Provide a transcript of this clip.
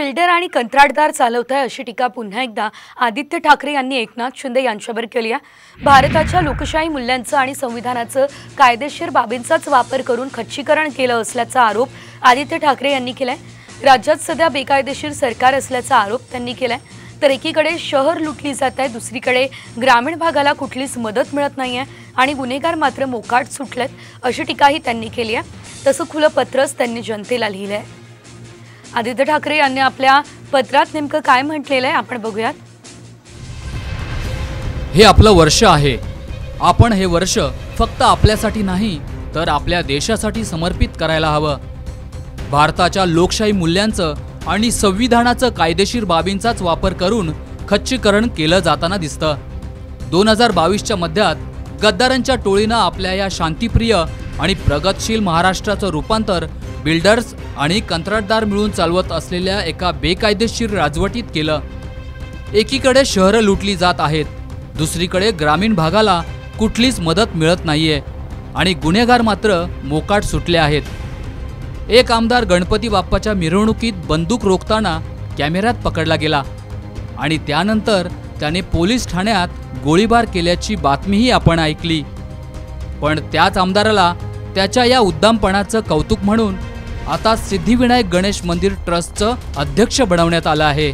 Builder आणि कंत्राटदार चालवताय अशी टीका पुन्हा एकदा आदित्य ठाकरे यांनी एकनाथ शिंदे यांच्यावर केली आहे। भारताच्या लोकशाही मूल्यांचं आणि संविधानाचं कायदेशीर बाबींचाच वापर करून खच्चीकरण केलं असल्याचा आरोप आदित्य ठाकरे यांनी केलाय। राज्यात सध्या बेकायदेशीर सरकार असल्याचा आरोप त्यांनी केलाय। तर एकीकडे शहर लुटली जात आहे, दुसरीकडे ग्रामीण भागाला कुठलीच मदत मिळत नाहीये आणि गुन्हेगार मात्र मोकाट सुटलेत अशी टीकाही त्यांनी केली आहे। तसं खुलं पत्रच त्यांनी जनतेला लिहिलंय। आदित्य ठाकरे यांनी आपल्या पत्रात नेमकं काय म्हटलेलं आहे आपण बघूयात। हे आपलं वर्ष आहे। आपण हे वर्ष फक्त आपल्यासाठी नाही तर आपल्या देशासाठी समर्पित करायला हवं। भारताच्या लोकशाही मूल्यांचं आणि संविधानाचं कायदेशीर बाबींचाच वापर करून खच्चीकरण केलं जाताना दिसतं। 2022च्या मध्यात गद्दारांच्या टोळीनं आपल्या या शांतिप्रिय आणि प्रगतशील महाराष्ट्राचं रूपांतर बिल्डर्स आणि कंत्राटदार मिळून चालवत असलेल्या एका बेकायदेशीर राजवटीत केलं। एकीकडे शहरं लुटली जात आहेत, दुसरीकडे ग्रामीण भागाला कुठलीच मदत मिळत नाहीये आणि गुन्हेगार मात्र मोकाट सुटले आहेत। एक आमदार गणपती बाप्पाच्या मिरवणुकीत बंदूक रोखताना कॅमेऱ्यात पकडला गेला आणि त्यानंतर त्याने पोलीस ठाण्यात गोळीबार केल्याची बातमीही आपण ऐकली। पण त्याच आमदाराला त्याच्या या उद्दामपणाचं कौतुक म्हणून आता सिद्धिविनायक गणेश मंदिर ट्रस्टचं अध्यक्ष बनवण्यात आलं आहे।